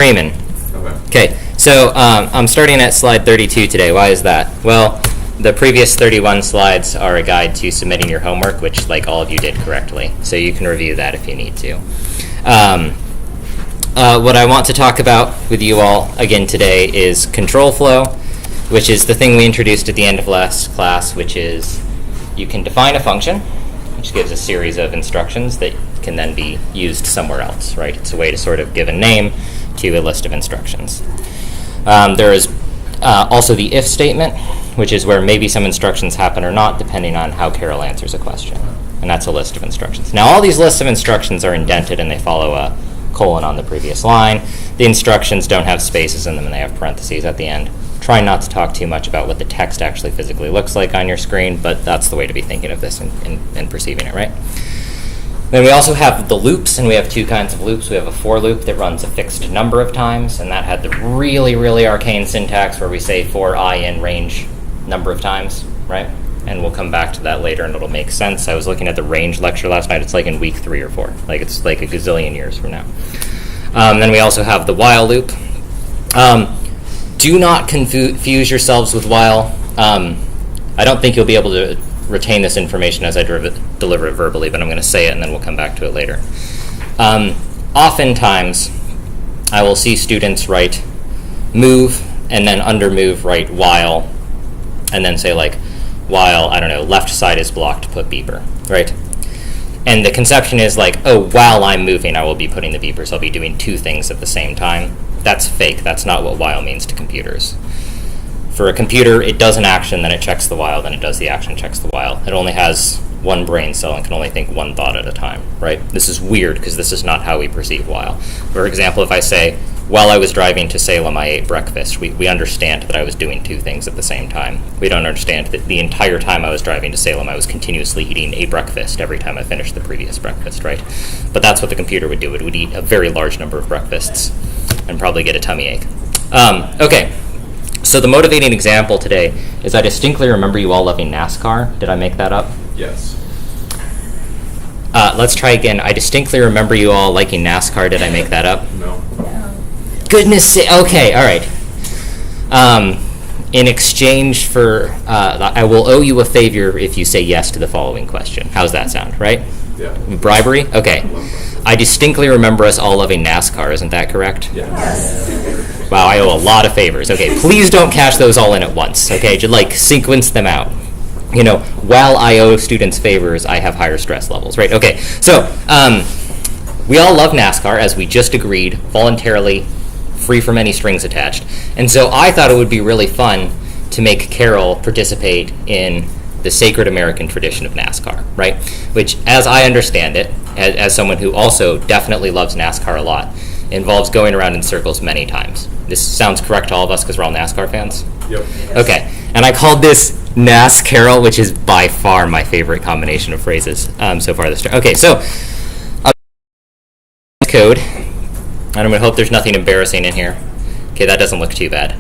Raymond. Okay, so I'm starting at slide 32 today. Why is that? Well, the previous 31 slides are a guide to submitting your homework, which like all of you did correctly. So you can review that if you need to. What I want to talk about with you all again today is control flow, which is the thing we introduced at the end of last class, which is you can define a function, which gives a series of instructions that can then be used somewhere else, right? It's a way to sort of give a name to a list of instructions. There is also the if statement, which is where maybe some instructions happen or not, depending on how Karel answers a question. And that's a list of instructions. Now, all these lists of instructions are indented and they follow a colon on the previous line. The instructions don't have spaces in them and they have parentheses at the end. Try not to talk too much about what the text actually physically looks like on your screen, but that's the way to be thinking of this and perceiving it, right? Then we also have the loops, and we have two kinds of loops. We have a for loop that runs a fixed number of times, and that had the really, really arcane syntax where we say for I in range number of times, right? And we'll come back to that later, and it'll make sense. I was looking at the range lecture last night. It's like in week 3 or 4. Like it's like a gazillion years from now. Then we also have the while loop. Do not confuse yourselves with while. I don't think you'll be able to retain this information as I deliver it verbally, but I'm going to say it and then we'll come back to it later. Oftentimes, I will see students write move and then under move write while and then say like while, I don't know, left side is blocked, put beeper, right? And the conception is like, oh, while I'm moving, I will be putting the beepers. I'll be doing two things at the same time. That's fake. That's not what while means to computers. For a computer, it does an action, then it checks the while, then it does the action, checks the while. It only has one brain cell and can only think one thought at a time, right? This is weird because this is not how we perceive while. For example, if I say, while I was driving to Salem, I ate breakfast, we understand that I was doing two things at the same time. We don't understand that the entire time I was driving to Salem, I was continuously eating a breakfast every time I finished the previous breakfast, right? But that's what the computer would do. It would eat a very large number of breakfasts and probably get a tummy ache. Okay. So the motivating example today is I distinctly remember you all loving NASCAR. Did I make that up? Yes. Let's try again. I distinctly remember you all liking NASCAR. Did I make that up? No. Goodness sake. Okay, all right. In exchange for, I will owe you a favor if you say yes to the following question. How's that sound, right? Yeah. Bribery? Okay. I distinctly remember us all loving NASCAR. Isn't that correct? Yes. Wow, I owe a lot of favors. Okay, please don't cash those all in at once. Okay, just like sequence them out. You know, while I owe students favors, I have higher stress levels, right? Okay, so we all love NASCAR, as we just agreed, voluntarily, free from any strings attached. And so I thought it would be really fun to make Karel participate in the sacred American tradition of NASCAR, right? Which, as I understand it, as someone who also definitely loves NASCAR a lot, involves going around in circles many times. This sounds correct to all of us because we're all NASCAR fans? Yep. Okay, and I called this NASCARel, which is by far my favorite combination of phrases so far this term. Okay, so code, and I'm going to hope there's nothing embarrassing in here. Okay, that doesn't look too bad.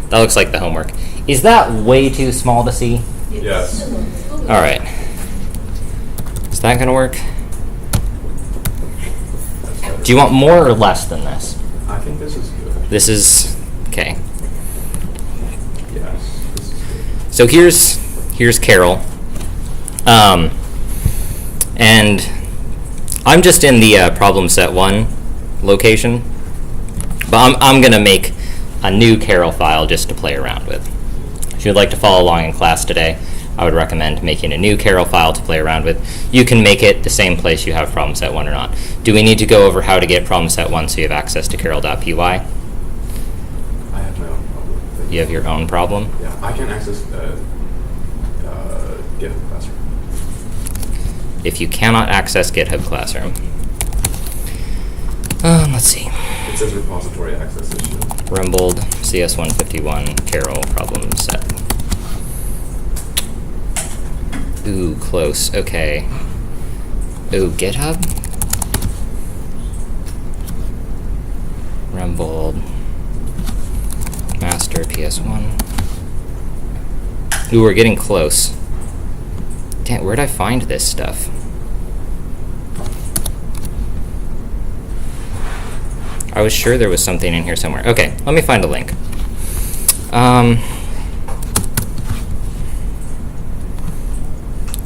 That looks like the homework. Is that way too small to see? Yes. All right. Is that going to work? Do you want more or less than this? I think this is good. This is, okay. Yes. This is good. So here's Karel. And I'm just in the problem set 1 location. But I'm going to make a new Karel file just to play around with. If you'd like to follow along in class today, I would recommend making a new Karel file to play around with. You can make it the same place you have problem set 1 or not. Do we need to go over how to get problem set 1 so you have access to Karel.py? I have my own problem. You have your own problem? Yeah, I can access GitHub Classroom. If you cannot access GitHub Classroom, let's see. It says repository access issue. Rumbled CS151 Karel problem set. Ooh, close. Okay. Ooh, GitHub? Rumbled. Master PS1. Ooh, we're getting close. Damn, where'd I find this stuff? I was sure there was something in here somewhere. Okay, let me find a link.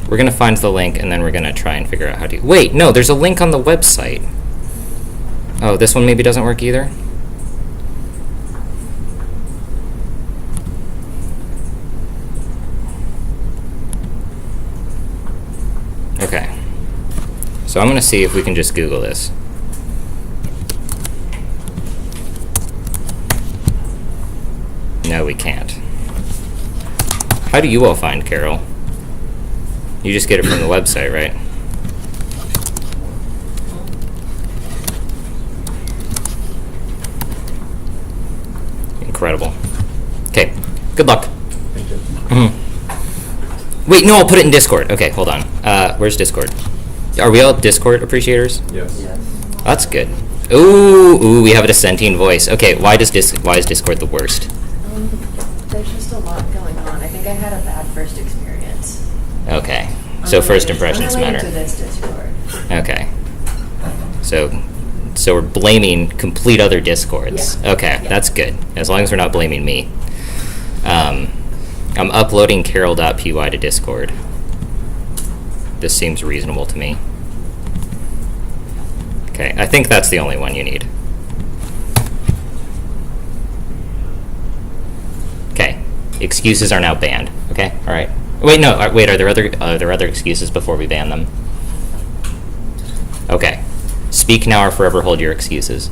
We're going to find the link, and then we're going to try and figure out how to... Wait, no, there's a link on the website. Oh, this one maybe doesn't work either? Okay. So I'm going to see if we can just Google this. No, we can't. How do you all find Karel? You just get it from the website, right? Incredible. Okay, good luck. Thank you. Wait, no, I'll put it in Discord. Okay, hold on. Where's Discord? Are we all Discord appreciators? Yes. That's good. Ooh, we have a dissenting voice. Okay, why is Discord the worst? There's just a lot going on. I think I had a bad first experience. Okay, so first impressions Unrelated matter. to this Discord. Okay. So we're blaming complete other Discords. Yeah. Okay, Yeah. that's good. As long as we're not blaming me. I'm uploading Karel.py to Discord. This seems reasonable to me. Okay, I think that's the only one you need. Okay, excuses are now banned. Okay, all right. Wait, no. Wait, are there other excuses before we ban them? Okay. Speak now or forever hold your excuses.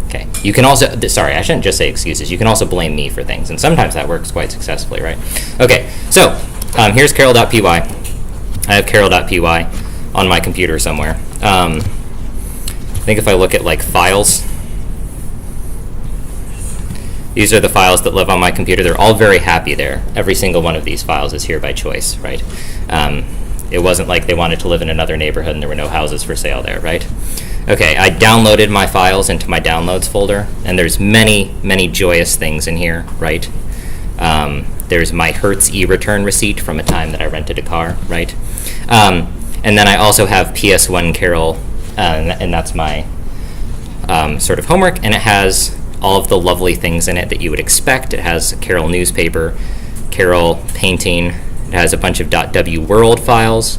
Okay. You can also, sorry, I shouldn't just say excuses. You can also blame me for things, and sometimes that works quite successfully, right? Okay. So here's Karel.py. I have Karel.py on my computer somewhere. I think if I look at like files. These are the files that live on my computer. They're all very happy there. Every single one of these files is here by choice, right? It wasn't like they wanted to live in another neighborhood and there were no houses for sale there, right? Okay, I downloaded my files into my downloads folder, and there's many, many joyous things in here, right? There's my Hertz e-return receipt from a time that I rented a car, right? And then I also have PS1 Karel, and that's my sort of homework, and it has all of the lovely things in it that you would expect. It has a Karel newspaper, Karel painting. It has a bunch of .wworld files,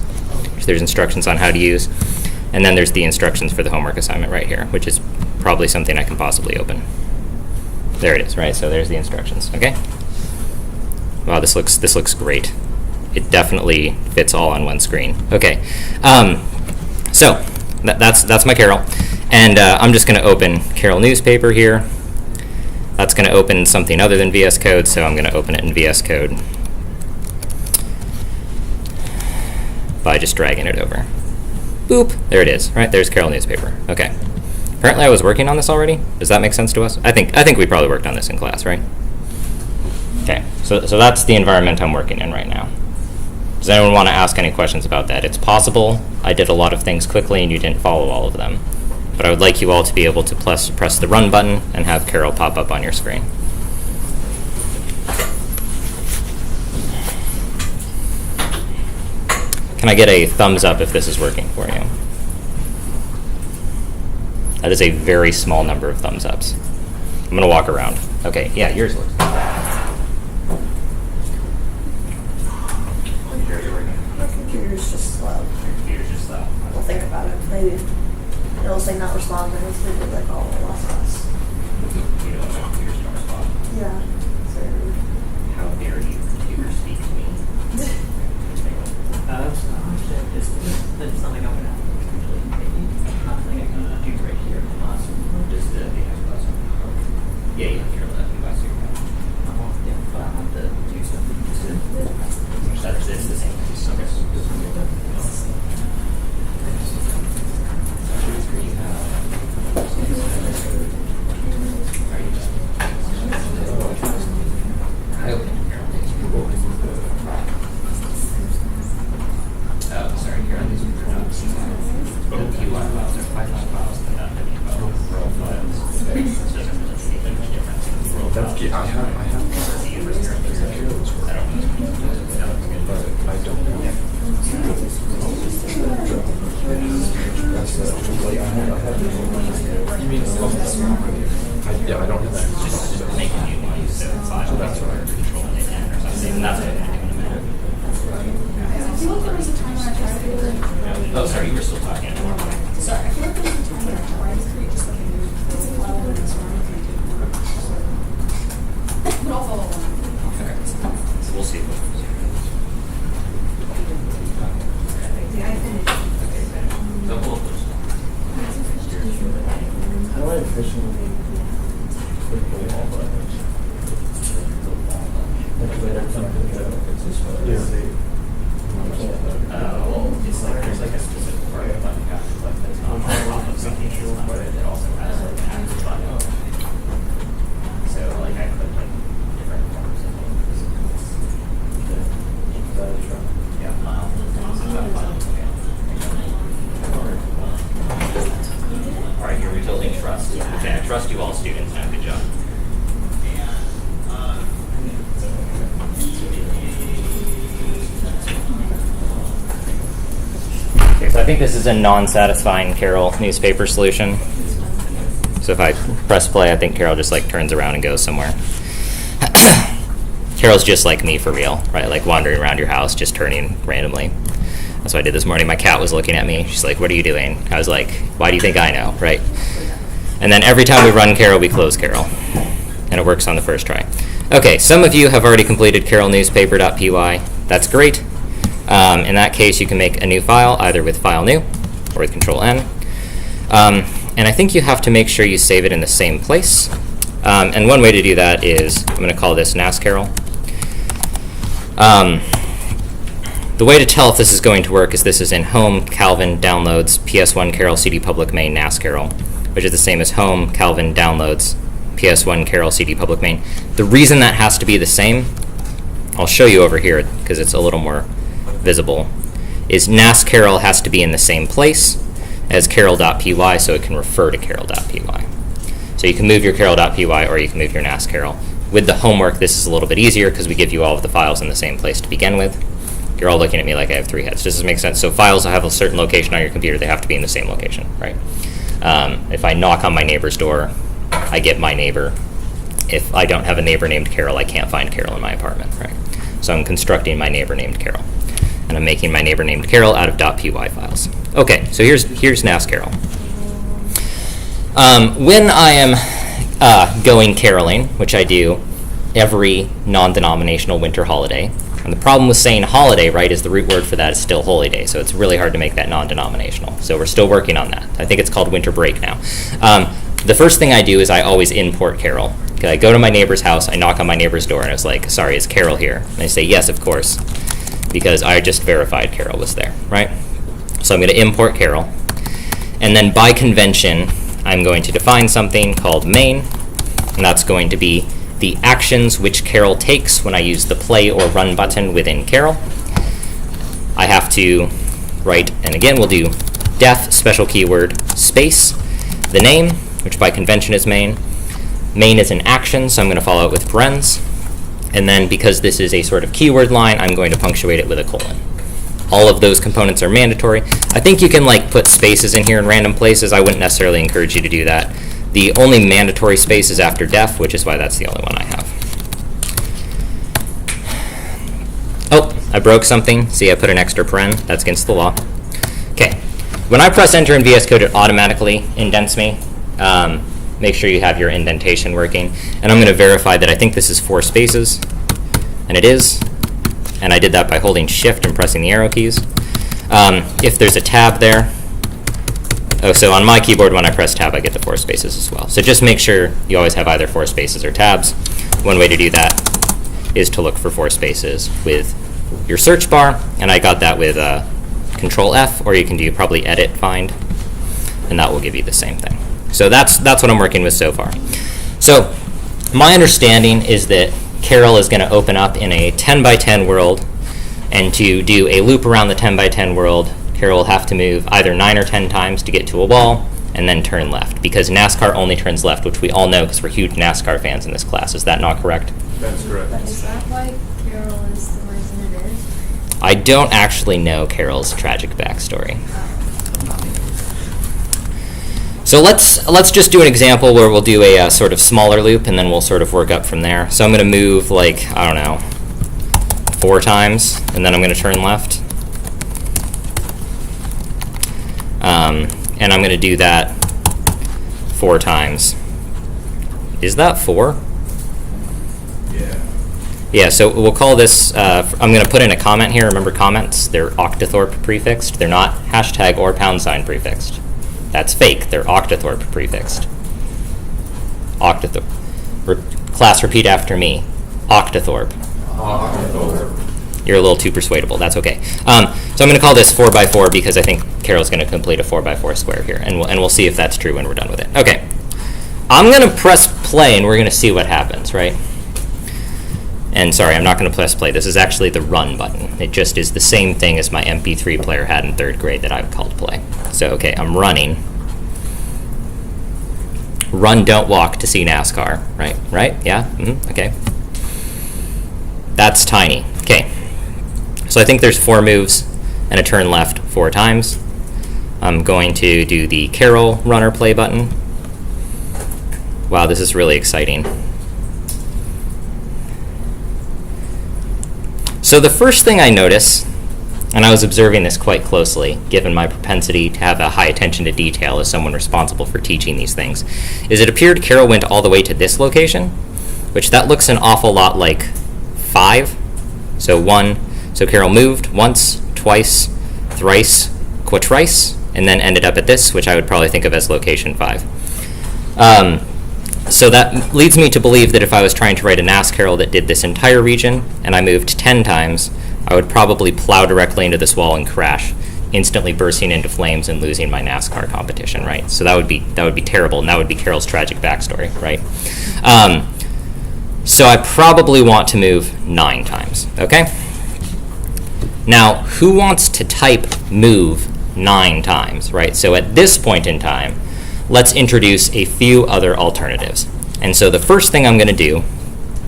which there's instructions on how to use. And then there's the instructions for the homework assignment right here, which is probably something I can possibly open. There it is, right? So there's the instructions, okay? Wow, this looks great. It definitely fits all on one screen. Okay, so that's my Karel. And I'm just gonna open Karel newspaper here. That's gonna open something other than VS Code, so I'm gonna open it in VS Code by just dragging it over. Boop, there it is, right? There's Karel newspaper, okay. Apparently I was working on this already. Does that make sense to us? I think we probably worked on this in class, right? Okay, so that's the environment I'm working in right now. Does anyone want to ask any questions about that? It's possible I did a lot of things quickly and you didn't follow all of them. But I would like you all to be able to press the run button and have Karel pop up on your screen. Can I get a thumbs up if this is working for you? That is a very small number of thumbs ups. I'm going to walk around. Okay, yeah, yours looks good. My computer's just slow. Computer's just slow. We'll think about it. Maybe it'll say not responding. It's gonna be like all the last us. You know my computer's not responding. Yeah. So, How dare you, computer, speak to me? That's something I'm gonna have to usually maybe not something I can do right here in the classroom. Just the Yeah, you have your left and vice your right. yeah, but I have to do something to It's the same. I opened Oh, sorry, here on these are not QI files or Python files, they're not world files. So it doesn't really make a much difference. World That's files. I have The university of Carol's work. I don't know. but I don't know. You mean Yeah, I don't have that. Just make a new one, so file, that's right. control it again or something, and that's what I'm doing in a minute. I feel like there was a time when I tried to do it. Oh, sorry, you were still talking. Sorry, I feel like there was a time when I tried to create just like a new file and it's running. But I'll follow along. So we'll see. So we'll- How do I efficiently click the wall button? Yeah. Well, it's like there's like a specific part of the button you have to click that's not on top of something else, but it also has like an active button. So like I click like different parts of things. Yeah. All right, you're rebuilding trust. Okay, I trust you all students now. Good job. Okay, so I think this is a non-satisfying Karel newspaper solution. So if I press play, I think Karel just like turns around and goes somewhere. Karel's just like me for real, right? Like wandering around your house, just turning randomly. That's what I did this morning. My cat was looking at me. She's like, "What are you doing?" I was like, "Why do you think I know?" Right? And then every time we run Karel, we close Karel. And it works on the first try. Okay, some of you have already completed karelnewspaper.py. That's great. In that case, you can make a new file, either with file new or with control N. And I think you have to make sure you save it in the same place. And one way to do that is, I'm going to call this NASCarel. The way to tell if this is going to work is this is in home, Calvin, downloads, PS1, Karel, CD public main, NASCarel, which is the same as home, Calvin, downloads, PS1, Karel, CD public main. The reason that has to be the same, I'll show you over here because it's a little more visible, is NASCarel has to be in the same place as Karel.py so it can refer to Karel.py. So you can move your Karel.py or you can move your NASCarel. With the homework, this is a little bit easier because we give you all of the files in the same place to begin with. You're all looking at me like I have three heads. Does this make sense? So files will have a certain location on your computer. They have to be in the same location, right? If I knock on my neighbor's door, I get my neighbor. If I don't have a neighbor named Karel, I can't find Karel in my apartment, right? So I'm constructing my neighbor named Karel. And I'm making my neighbor named Karel out of .py files. Okay, so here's NASCarel. When I am going caroling, which I do every non-denominational winter holiday, and the problem with saying holiday, right, is the root word for that is still holy day, so it's really hard to make that non-denominational. So we're still working on that. I think it's called winter break now. The first thing I do is I always import Karel. Okay, I go to my neighbor's house, I knock on my neighbor's door, and I was like, "Sorry, is Karel here?" And they say, "Yes, of course," because I just verified Karel was there, right? So I'm going to import Karel, and then by convention, I'm going to define something called main, and that's going to be the actions which Karel takes when I use the play or run button within Karel. I have to write, and again we'll do def special keyword space, the name, which by convention is main. Main is an action, so I'm going to follow it with parens. And then because this is a sort of keyword line, I'm going to punctuate it with a colon. All of those components are mandatory. I think you can like put spaces in here in random places. I wouldn't necessarily encourage you to do that. The only mandatory space is after def, which is why that's the only one I have. Oh, I broke something. See, I put an extra paren. That's against the law. Okay. When I press enter in VS Code, it automatically indents me. Make sure you have your indentation working. And I'm going to verify that I think this is 4 spaces. And it is. And I did that by holding shift and pressing the arrow keys. If there's a tab there, so on my keyboard when I press tab I get the 4 spaces as well. So just make sure you always have either 4 spaces or tabs. One way to do that is to look for 4 spaces with your search bar, and I got that with Control F, or you can do probably edit find, and that will give you the same thing. So that's what I'm working with so far. So my understanding is that Karel is going to open up in a 10 by 10 world, and to do a loop around the 10 by 10 world, Karel will have to move either 9 or 10 times to get to a wall, and then turn left, because NASCAR only turns left, which we all know because we're huge NASCAR fans in this class. Is that not correct? That's correct. But is that why Karel is the reason it is? I don't actually know Karel's tragic backstory. So let's just do an example where we'll do a sort of smaller loop, and then we'll sort of work up from there. So I'm going to move, like, I don't know, 4 times, and then I'm going to turn left. And I'm going to do that 4 times. Is that 4? Yeah, so we'll call this, I'm going to put in a comment here. Remember comments? They're octothorpe prefixed. They're not hashtag or # prefixed. That's fake. They're octothorpe prefixed. Octothorpe. Class, repeat after me. Octothorpe. You're a little too persuadable. That's okay. So I'm going to call this 4x4 because I think Karel's going to complete a 4x4 square here, and we'll see if that's true when we're done with it. Okay. I'm going to press play, and we're going to see what happens, right? And sorry, I'm not going to press play. This is actually the run button. It just is the same thing as my MP3 player had in 3rd grade that I've called play. So, okay, I'm running. Run, don't walk to see NASCAR. Right? Yeah? Okay. That's tiny. Okay. So I think there's 4 moves and a turn left 4 times. I'm going to do the Karel runner play button. Wow, this is really exciting. So the first thing I notice, and I was observing this quite closely, given my propensity to have a high attention to detail as someone responsible for teaching these things, is it appeared Karel went all the way to this location, which that looks an awful lot like 5. So 1, so Karel moved once, twice, thrice, quatrice, and then ended up at this, which I would probably think of as location 5. So that leads me to believe that if I was trying to write a NASCAR that did this entire region, and I moved 10 times, I would probably plow directly into this wall and crash, instantly bursting into flames and losing my NASCAR competition, right? So that would be terrible, and that would be Karel's tragic backstory, right? So I probably want to move 9 times, okay? Now, who wants to type move 9 times, right? So at this point in time, let's introduce a few other alternatives. And so the first thing I'm going to do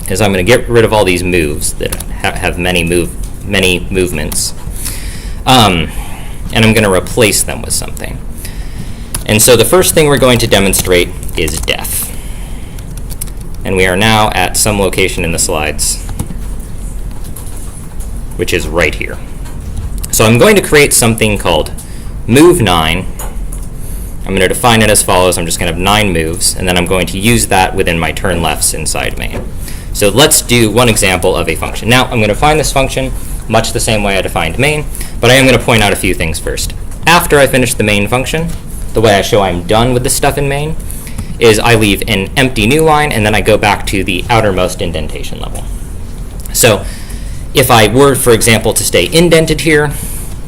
is I'm going to get rid of all these moves that have many movements, and I'm going to replace them with something. And so the first thing we're going to demonstrate is death. And we are now at some location in the slides, which is right here. So I'm going to create something called move 9. I'm going to define it as follows. I'm just going to have 9 moves, and then I'm going to use that within my turn lefts inside main. So let's do one example of a function. Now, I'm going to define this function much the same way I defined main, but I am going to point out a few things first. After I finish the main function, the way I show I'm done with the stuff in main is I leave an empty new line, and then I go back to the outermost indentation level. So if I were, for example, to stay indented here,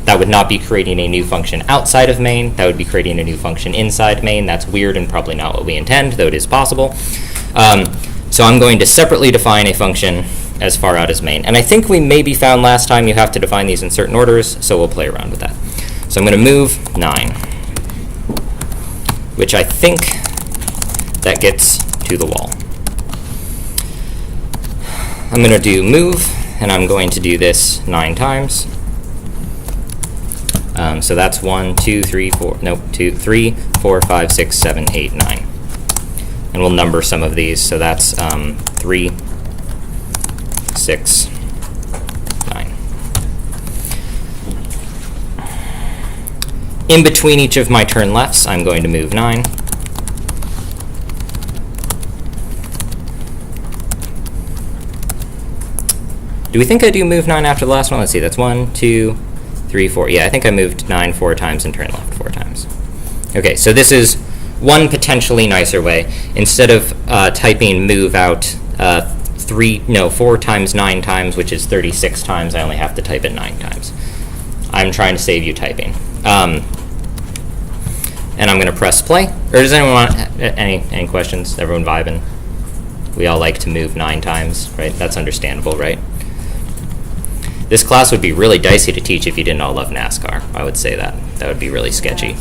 that would not be creating a new function outside of main. That would be creating a new function inside main. That's weird and probably not what we intend, though it is possible. So I'm going to separately define a function as far out as main. And I think we maybe found last time you have to define these in certain orders, so we'll play around with that. So I'm going to move 9, which I think that gets to the wall. I'm going to do move, and I'm going to do this 9 times. So that's 1, 2, 3, 4, 5, 6, 7, 8, 9. And we'll number some of these. So that's 3, 6, 9. In between each of my turn lefts, I'm going to move 9. Do we think I do move 9 after the last one? Let's see, that's 1, 2, 3, 4. Yeah, I think I moved 9 4 times and turned left 4 times. Okay, so this is one potentially nicer way. Instead of typing move out 4 times 9 times, which is 36 times, I only have to type it 9 times. I'm trying to save you typing. And I'm going to press play. Or does anyone want any questions? Everyone vibing? We all like to move 9 times, right? That's understandable, right? This class would be really dicey to teach if you didn't all love NASCAR. I would say that. That would be really sketchy.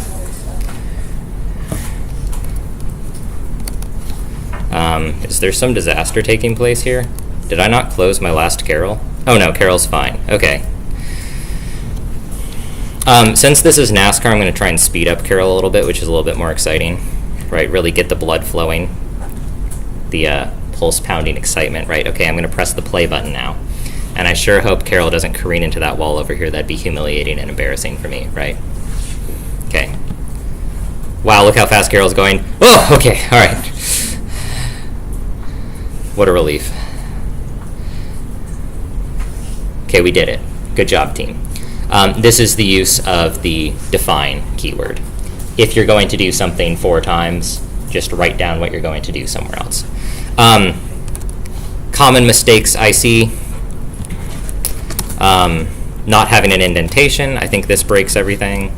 Is there some disaster taking place here? Did I not close my last Karel? Oh no, Karel's fine. Okay. Since this is NASCAR, I'm going to try and speed up Karel a little bit, which is a little bit more exciting. right? Really get the blood flowing, the pulse pounding excitement, right? Okay, I'm going to press the play button now. And I sure hope Karel doesn't careen into that wall over here. That'd be humiliating and embarrassing for me, right? Okay. Wow, look how fast Karel's going. Oh, okay, all right. What a relief. Okay, we did it. Good job, team. This is the use of the define keyword. If you're going to do something 4 times, just write down what you're going to do somewhere else. Common mistakes I see. Not having an indentation. I think this breaks everything.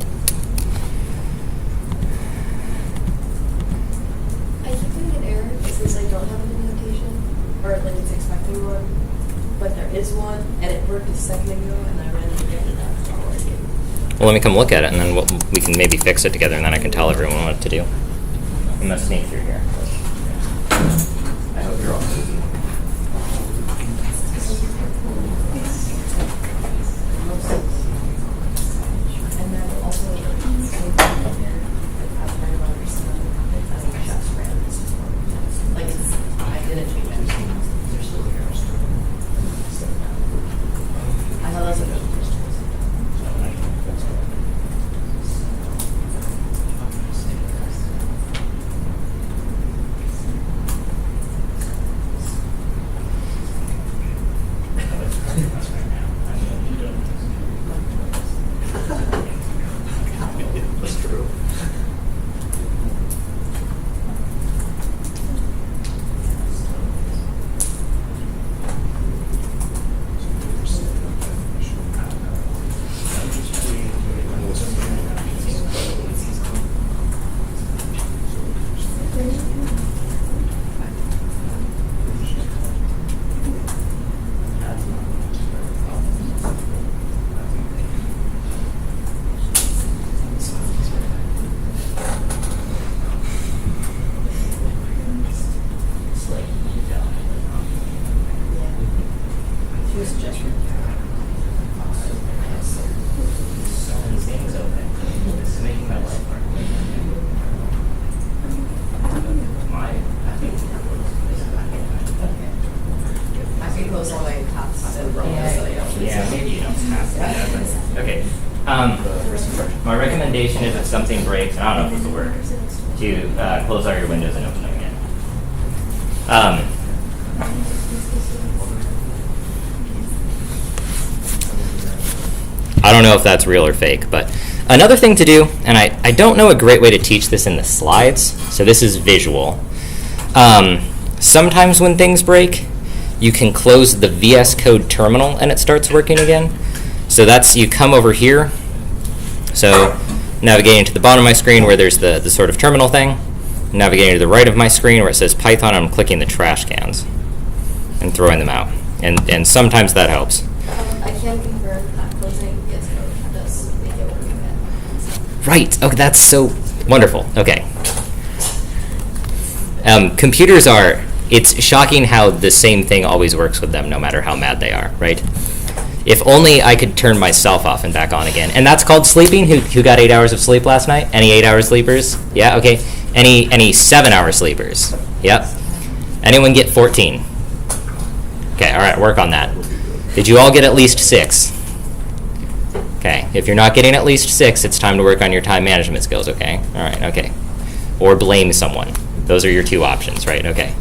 I keep getting an error since I don't have an indentation, or like it's expecting one, but there is one, and it worked a second ago, and I ran it again, and that's not working. Well, let me come look at it, and then we can maybe fix it together, and then I can tell everyone what to do. I'm going to sneak through here. I hope you're all busy. And then also, like, it's, I didn't change anything. They're still here. I thought that's a good. That's true. She was just Things open. This is making my life hard. I can close all the way top. Yeah, maybe you don't have to. Okay. My recommendation is if something breaks, and I don't know if this will work, to close all your windows and open them again. I don't know if that's real or fake, but another thing to do, and I don't know a great way to teach this in the slides, so this is visual. Sometimes when things break, you can close the VS Code terminal and it starts working again. So that's, you come over here, so navigating to the bottom of my screen where there's the sort of terminal thing, navigating to the right of my screen where it says Python, I'm clicking the trash cans and throwing them out. And sometimes that helps. I can confirm that closing VS Code does make it work again. Right. Okay, that's so wonderful. Okay. Computers are, it's shocking how the same thing always works with them no matter how mad they are, right? If only I could turn myself off and back on again. And that's called sleeping? Who got 8 hours of sleep last night? Any 8-hour sleepers? Yeah, okay. Any 7-hour sleepers? Yep. Anyone get 14? Okay, all right, work on that. Did you all get at least 6? Okay, if you're not getting at least 6, it's time to work on your time management skills, okay? All right, okay. Or blame someone. Those are your 2 options, right? Okay.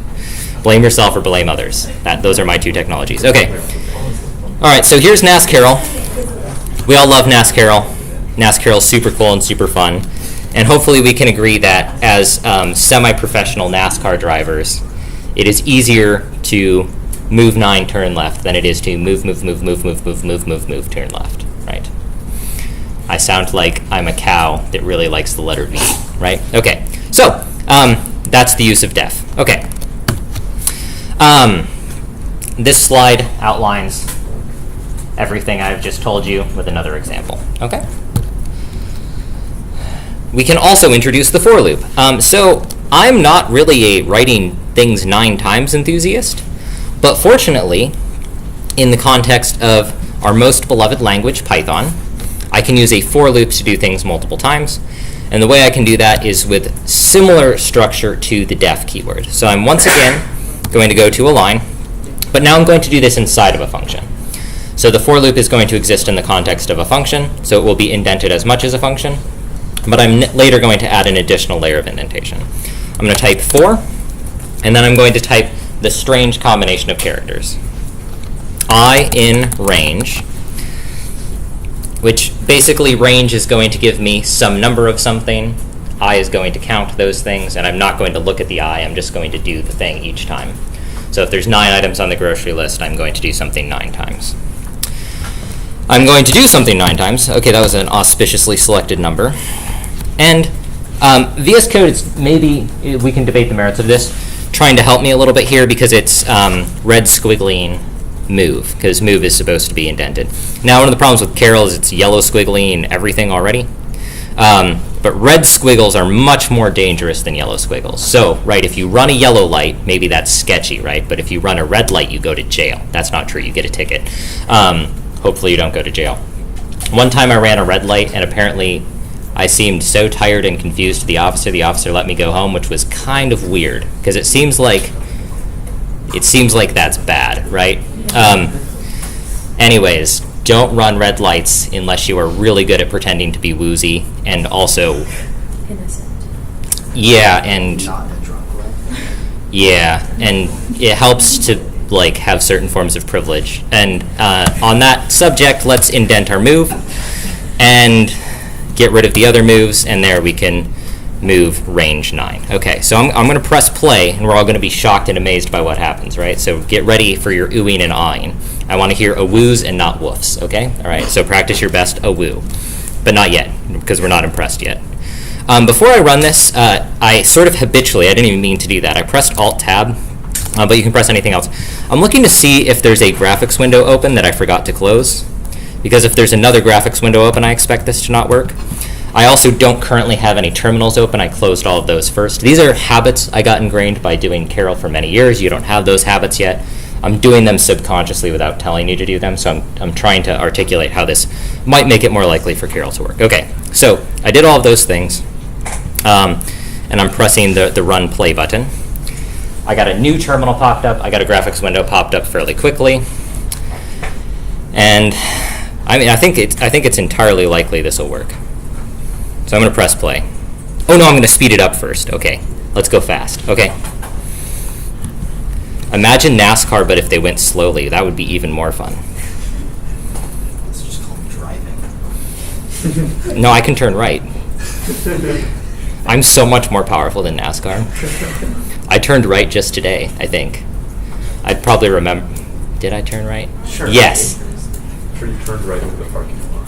Blame yourself or blame others. Those are my 2 technologies. Okay. All right, so here's NAS Karel. We all love NAS Karel. NAS Karel's super cool and super fun. And hopefully we can agree that as semi-professional NASCAR drivers, it is easier to move 9, turn left than it is to move, turn left, right? I sound like I'm a cow that really likes the letter V, right? Okay, so that's the use of def. Okay. This slide outlines everything I've just told you with another example, okay? We can also introduce the for loop. So I'm not really a writing things 9 times enthusiast, but fortunately, in the context of our most beloved language, Python, I can use a for loop to do things multiple times. And the way I can do that is with similar structure to the def keyword. So I'm once again going to go to a line, but now I'm going to do this inside of a function. So the for loop is going to exist in the context of a function, so it will be indented as much as a function, but I'm later going to add an additional layer of indentation. I'm going to type for, and then I'm going to type the strange combination of characters. I in range, which basically range is going to give me some number of something. I is going to count those things, and I'm not going to look at the I, I'm just going to do the thing each time. So if there's 9 items on the grocery list, I'm going to do something 9 times. I'm going to do something 9 times. Okay, that was an auspiciously selected number. And VS Code is maybe, we can debate the merits of this, trying to help me a little bit here because it's red squiggling move, because move is supposed to be indented. Now, one of the problems with Karel is it's yellow squiggling everything already. But red squiggles are much more dangerous than yellow squiggles. So, right, if you run a yellow light, maybe that's sketchy, right? But if you run a red light, you go to jail. That's not true. You get a ticket. Hopefully you don't go to jail. One time I ran a red light, and apparently I seemed so tired and confused to the officer. The officer let me go home, which was kind of weird, because it seems like that's bad, right? Anyways, don't run red lights unless you are really good at pretending to be woozy, and also, Innocent. yeah, and Not in a drunk way. yeah, and it helps to like have certain forms of privilege. And on that subject, let's indent our move and get rid of the other moves, and there we can move range 9. Okay, so I'm going to press play, and we're all going to be shocked and amazed by what happens, right? So get ready for your oohing and ahhing. I want to hear a woos and not woofs, okay? All right, so practice your best a woo, but not yet, because we're not impressed yet. Before I run this, I sort of habitually, I didn't even mean to do that, I pressed Alt-Tab, but you can press anything else. I'm looking to see if there's a graphics window open that I forgot to close, because if there's another graphics window open, I expect this to not work. I also don't currently have any terminals open. I closed all of those first. These are habits I got ingrained by doing Karel for many years. You don't have those habits yet. I'm doing them subconsciously without telling you to do them, so I'm trying to articulate how this might make it more likely for Karel to work. Okay, so I did all of those things, and I'm pressing the run play button. I got a new terminal popped up. I got a graphics window popped up fairly quickly, and I mean I think it's entirely likely this will work. So I'm going to press play. Oh no, I'm going to speed it up first. Okay, let's go fast. Okay. Imagine NASCAR, but if they went slowly, that would be even more fun. Let's just call it driving. No, I can turn right. I'm so much more powerful than NASCAR. I turned right just today, I think. I'd probably remember. Did I turn right? Sure. Yes. Sure, you turned right into the parking lot.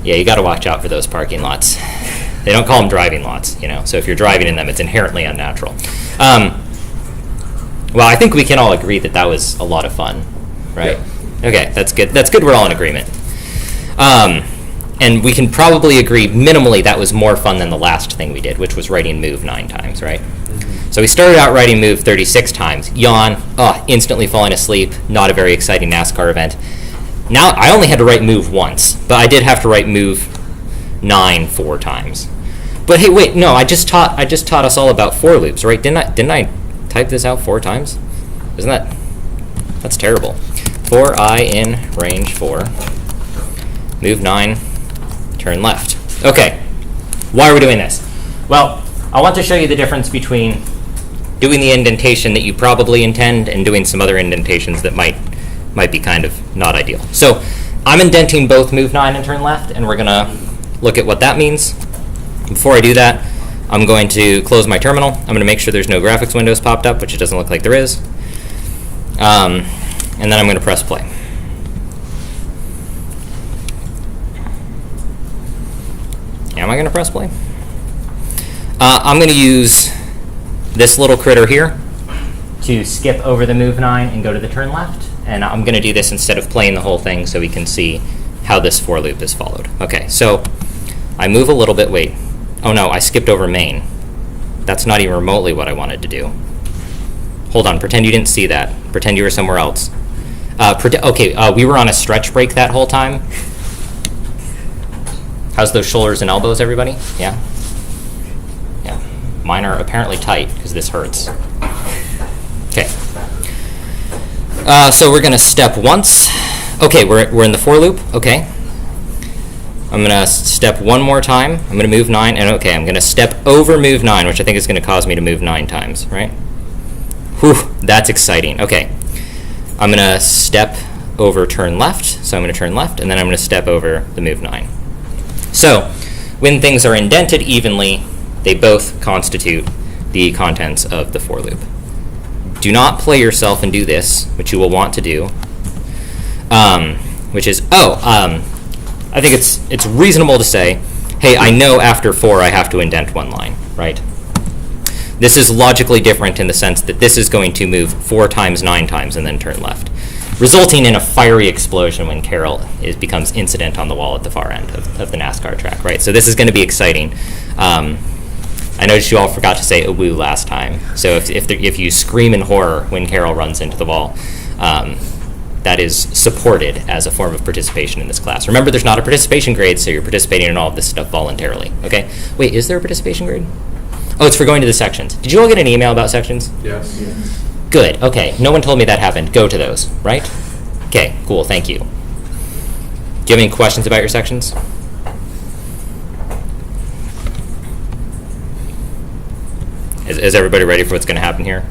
Yeah, you got to watch out for those parking lots. They don't call them driving lots, you know. So if you're driving in them, it's inherently unnatural. Well, I think we can all agree that that was a lot of fun, right? Yeah. Okay, that's good. That's good. We're all in agreement. And we can probably agree minimally that was more fun than the last thing we did, which was writing move 9 times, right? Mm-hmm. So we started out writing move 36 times. Yawn. Instantly falling asleep. Not a very exciting NASCAR event. Now I only had to write move once, but I did have to write move 9 4 times. But hey, wait, no, I just taught us all about for loops, right? Didn't I type this out 4 times? That's terrible. For I in range 4, move 9, turn left. Okay, why are we doing this? Well, I want to show you the difference between doing the indentation that you probably intend and doing some other indentations that might be kind of not ideal. So I'm indenting both move 9 and turn left, and we're going to look at what that means. Before I do that, I'm going to close my terminal. I'm going to make sure there's no graphics windows popped up, which it doesn't look like there is. And then I'm going to press play. Am I going to press play? I'm going to use this little critter here to skip over the move 9 and go to the turn left. And I'm going to do this instead of playing the whole thing so we can see how this for loop is followed. Okay, so I move a little bit. Wait. Oh no, I skipped over main. That's not even remotely what I wanted to do. Hold on, pretend you didn't see that. Pretend you were somewhere else. We were on a stretch break that whole time. How's those shoulders and elbows, everybody? Yeah? Mine are apparently tight because this hurts. Okay. So we're going to step once. Okay, we're in the for loop. Okay. I'm going to step one more time. I'm going to move 9. And okay, I'm going to step over move 9, which I think is going to cause me to move 9 times, right? Whew, that's exciting. Okay. I'm going to step over turn left. So I'm going to turn left, and then I'm going to step over the move 9. So when things are indented evenly, they both constitute the contents of the for loop. Do not play yourself and do this, which you will want to do, which is, I think it's reasonable to say, hey, I know after 4 I have to indent one line, right? This is logically different in the sense that this is going to move 4 times, 9 times, and then turn left, resulting in a fiery explosion when Karel becomes incident on the wall at the far end of the NASCAR track, right? So this is going to be exciting. I noticed you all forgot to say a woo last time. So if you scream in horror when Karel runs into the wall, that is supported as a form of participation in this class. Remember, there's not a participation grade, so you're participating in all of this stuff voluntarily, okay? Wait, is there a participation grade? Oh, it's for going to the sections. Did you all get an email about sections? Yes. Good, okay. No one told me that happened. Go to those, right? Okay, cool, thank you. Do you have any questions about your sections? Is everybody ready for what's going to happen here?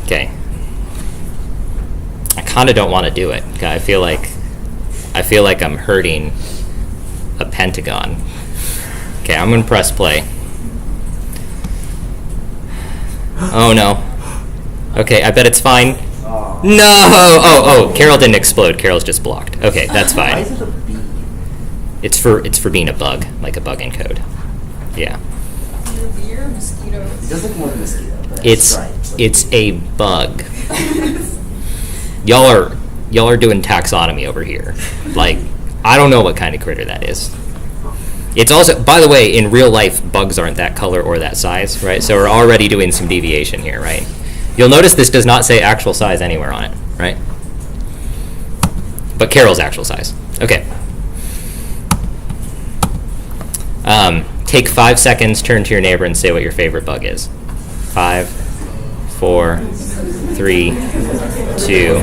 Okay. I kind of don't want to do it. I feel like I'm hurting a pentagon. Okay, I'm going to press play. Oh no. Okay, I bet it's fine. No! Oh, Karel didn't explode. Karel's just blocked. Okay, that's Why fine. is it a B? It's for being a bug, like a bug in code. Yeah. Deer, mosquitoes. It does look more than a mosquito, but It's a bug. Y'all are doing taxonomy over here. Like, I don't know what kind of critter that is. It's also, by the way, in real life, bugs aren't that color or that size, right? So we're already doing some deviation here, right? You'll notice this does not say actual size anywhere on it, right? But Karel's actual size. Okay. Take 5 seconds, turn to your neighbor, and say what your favorite bug is. 5, 4, 3, 2,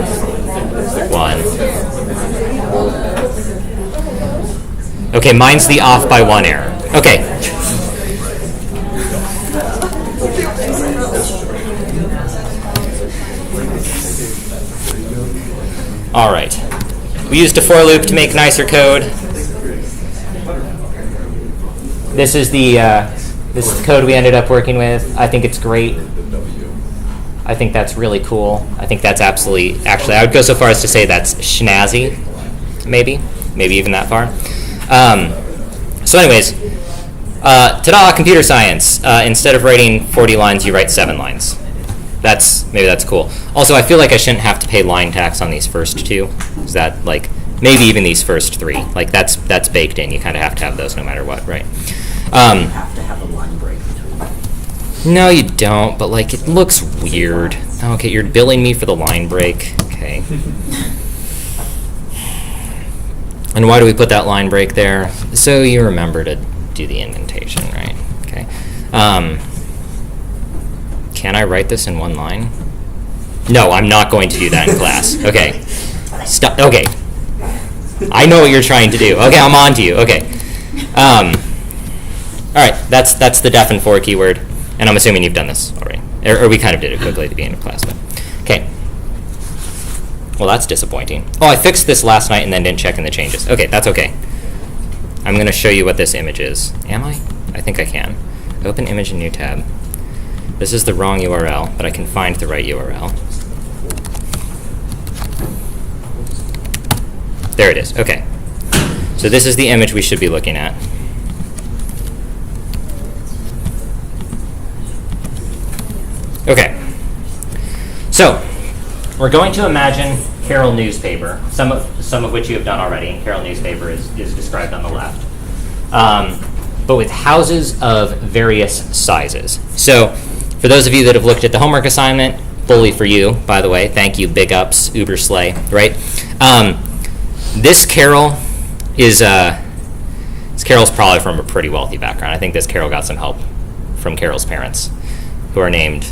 1. Okay, mine's the off by 1 error. Okay. All right. We used a for loop to make nicer code. This is the code we ended up working with. I think it's great. I think that's really cool. I think that's actually, I would go so far as to say that's schnazzy, maybe even that far. So anyways, ta-da, computer science. Instead of writing 40 lines, you write 7 lines. Maybe that's cool. Also, I feel like I shouldn't have to pay line tax on these first 2. Is that, like, maybe even these first 3. Like, that's baked in. You kind of have to have those no matter what, right? You have to have a line break between them. No, you don't, but, like, it looks weird. Okay, you're billing me for the line break. Okay. And why do we put that line break there? So you remember to do the indentation, right? Okay. Can I write this in 1 line? No, I'm not going to do that in class. Okay. Stop. Okay. I know what you're trying to do. Okay, I'm on to you. Okay. All right, that's the def and for keyword, and I'm assuming you've done this already. Or we kind of did it quickly at the beginning of class, but okay. Well, that's disappointing. Oh, I fixed this last night and then didn't check in the changes. Okay, that's okay. I'm going to show you what this image is. Am I? I think I can. Open image in new tab. This is the wrong URL, but I can find the right URL. There it is. Okay. So this is the image we should be looking at. Okay. So we're going to imagine Karel newspaper, some of which you have done already. Karel newspaper is described on the left. But with houses of various sizes. So for those of you that have looked at the homework assignment, bully for you, by the way. Thank you, big ups, uber slay, right? This Karel is Karel's probably from a pretty wealthy background. I think this Karel got some help from Karel's parents, who are named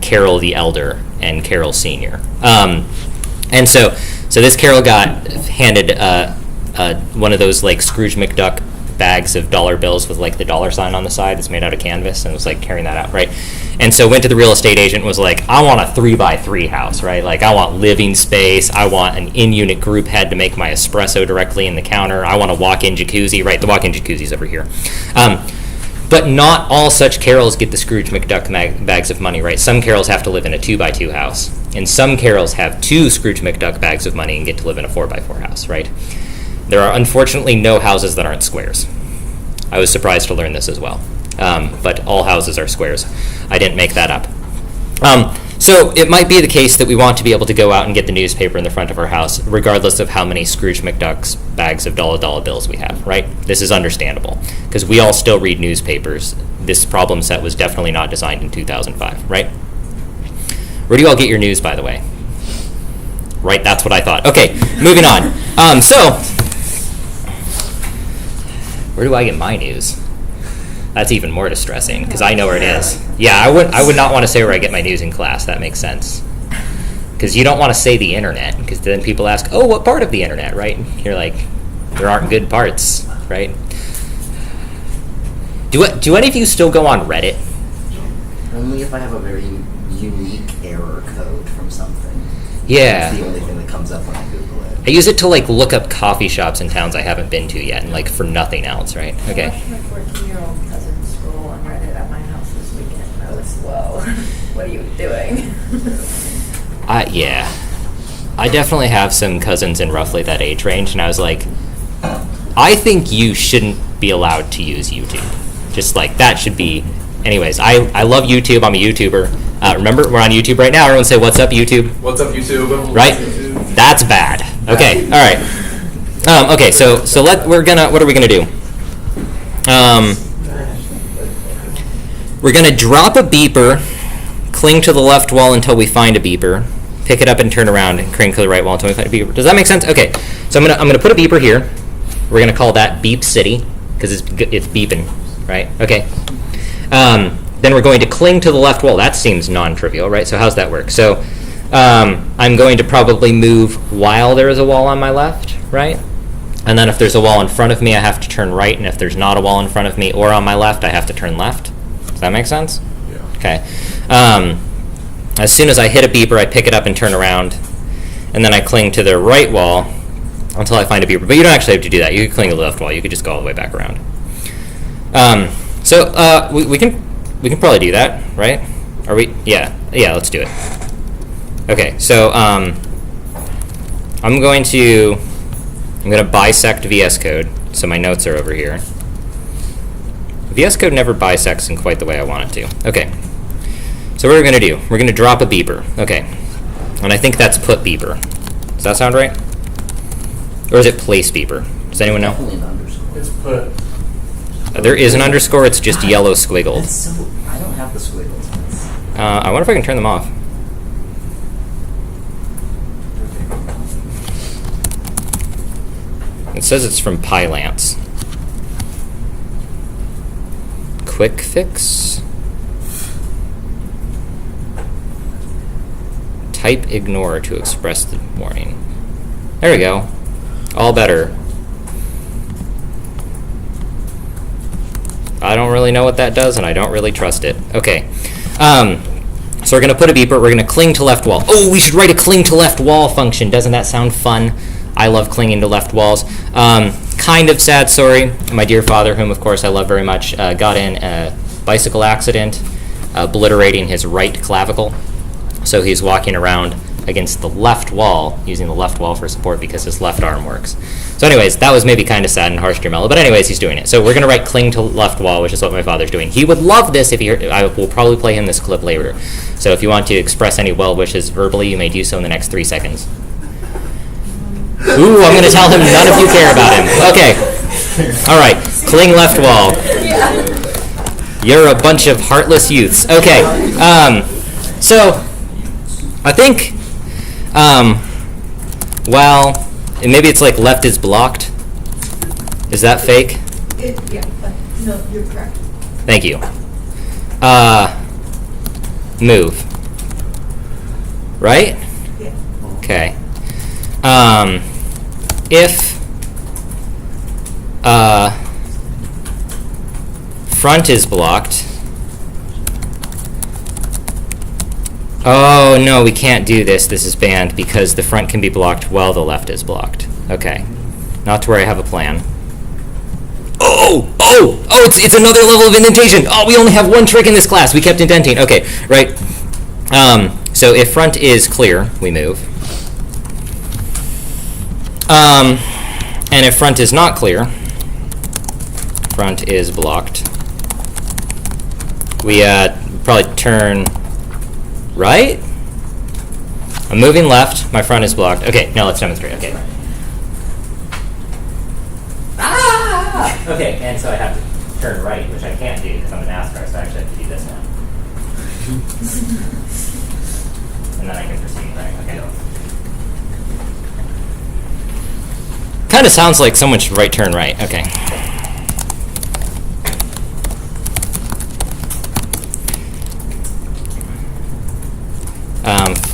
Karel the Elder and Karel Senior. And so this Karel got handed one of those like Scrooge McDuck bags of dollar bills with like the dollar sign on the side that's made out of canvas, and was like carrying that out, right? And so went to the real estate agent and was like, I want a 3x3 house, right? Like I want living space, I want an in-unit group head to make my espresso directly in the counter, I want a walk-in jacuzzi, right? The walk-in jacuzzi's over here. But not all such Karels get the Scrooge McDuck bags of money, right? Some Karels have to live in a 2x2 house, and some Karels have 2 Scrooge McDuck bags of money and get to live in a 4x4 house, right? There are unfortunately no houses that aren't squares. I was surprised to learn this as well. But all houses are squares. I didn't make that up. So it might be the case that we want to be able to go out and get the newspaper in the front of our house, regardless of how many Scrooge McDuck's bags of dollar bills we have, right? This is understandable, because we all still read newspapers. This problem set was definitely not designed in 2005, right? Where do you all get your news, by the way? Right, that's what I thought. Okay, moving on. Where do I get my news? That's even more distressing, because I know where it is. Yeah, I would not want to say where I get my news in class. That makes sense. Because you don't want to say the internet, because then people ask, oh, what part of the internet, right? You're like, there aren't good parts, right? Do any of you still go on Reddit? Only if I have a very unique error code from something. Yeah. That's the only thing that comes up when I Google it. I use it to like look up coffee shops in towns I haven't been to yet, and like for nothing else, right? Okay. I watched my 14-year-old cousin scroll on Reddit at my house this weekend, and I was, whoa, what are you doing? Yeah. I definitely have some cousins in roughly that age range, and I was like, I think you shouldn't be allowed to use YouTube. Just like, that should be... Anyways, I love YouTube. I'm a YouTuber. Remember, we're on YouTube right now. Everyone say, what's up, YouTube? What's up, YouTube? Right? That's bad. Okay, all right. Okay, so what are we gonna do? We're gonna drop a beeper, cling to the left wall until we find a beeper, pick it up and turn around and cling to the right wall until we find a beeper. Does that make sense? Okay, so I'm gonna put a beeper here. We're gonna call that Beep City because it's beeping, right? Okay. Then we're going to cling to the left wall. That seems non-trivial, right? So how's that work? So I'm going to probably move while there is a wall on my left, right? And then if there's a wall in front of me, I have to turn right. And if there's not a wall in front of me or on my left, I have to turn left. Does that make sense? Yeah. Okay. As soon as I hit a beeper, I pick it up and turn around. And then I cling to the right wall until I find a beeper. But you don't actually have to do that. You can cling to the left wall. You could just go all the way back around. We can probably do that, right? Are we? Yeah, let's do it. Okay, so I'm going to bisect VS Code, so my notes are over here. VS Code never bisects in quite the way I want it to. Okay, so what are we going to do? We're going to drop a beeper. Okay, and I think that's put beeper. Does that sound right? Or is it place beeper? Does anyone know? Definitely an underscore. It's put. There is an underscore, it's just yellow squiggled. That's so... I don't have the squiggles. I wonder if I can turn them off. It says it's from Pylance. Quick fix. Type ignore to express the warning. There we go. All better. I don't really know what that does, and I don't really trust it. Okay. So we're going to put a beeper. We're going to cling to left wall. Oh, we should write a cling to left wall function. Doesn't that sound fun? I love clinging to left walls. Kind of sad story. My dear father, whom, of course, I love very much, got in a bicycle accident, obliterating his right clavicle. So he's walking around against the left wall, using the left wall for support because his left arm works. So anyways, that was maybe kind of sad and harsh to mellow, but anyways, he's doing it. So we're going to write cling to left wall, which is what my father's doing. He would love this if he heard, I will probably play him this clip later. So if you want to express any well wishes verbally, you may do so in the next 3 seconds. Ooh, I'm going to tell him none of you care about him. Okay. All right. Cling left wall. You're a bunch of heartless youths. Okay. So I think, well, and maybe it's like left is blocked. Is that fake? Yeah, but no, you're correct. Thank you. Move. Right? Yeah. Okay. If front is blocked. Oh, no, we can't do this. This is banned because the front can be blocked while the left is blocked. Okay. Not to where I have a plan. Oh, it's another level of indentation. Oh, we only have one trick in this class. We kept indenting. Okay, right. So if front is clear, we move. And if front is not clear, front is blocked, we probably turn right? I'm moving left, my front is blocked. Okay, now let's demonstrate. Okay. Okay, and so I have to turn right, which I can't do because I'm an NASCAR, so I actually have to do this now. And then I can proceed, right? Okay. Kind of sounds like someone should right turn right. Okay.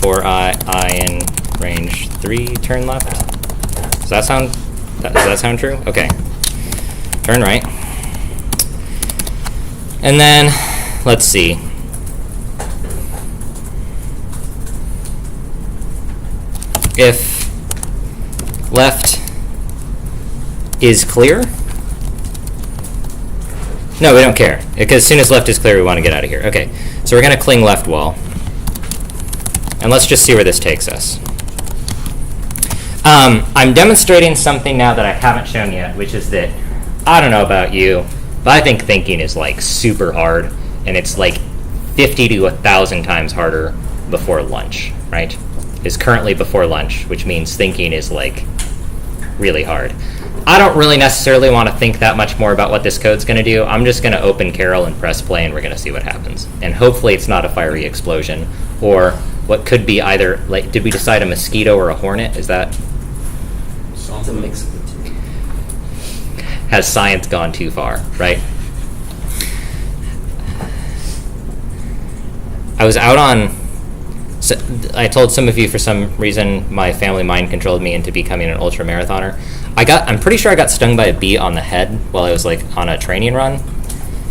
For I in range 3, turn left. Does that sound true? Okay. Turn right. And then, let's see. If left is clear? No, we don't care. Because as soon as left is clear, we want to get out of here. Okay, so we're going to cling left wall. And let's just see where this takes us. I'm demonstrating something now that I haven't shown yet, which is that, I don't know about you, but I think thinking is like super hard, and it's like 50 to 1,000 times harder before lunch, right? Is currently before lunch, which means thinking is like really hard. I don't really necessarily want to think that much more about what this code's going to do. I'm just going to open Karel and press play, and we're going to see what happens. And hopefully it's not a fiery explosion, or what could be either, like, did we decide a mosquito or a hornet? Is that? It's a mix of the two. Has science gone too far, right? I was out on, so I told some of you for some reason my family mind controlled me into becoming an ultra marathoner. I'm pretty sure I got stung by a bee on the head while I was like on a training run.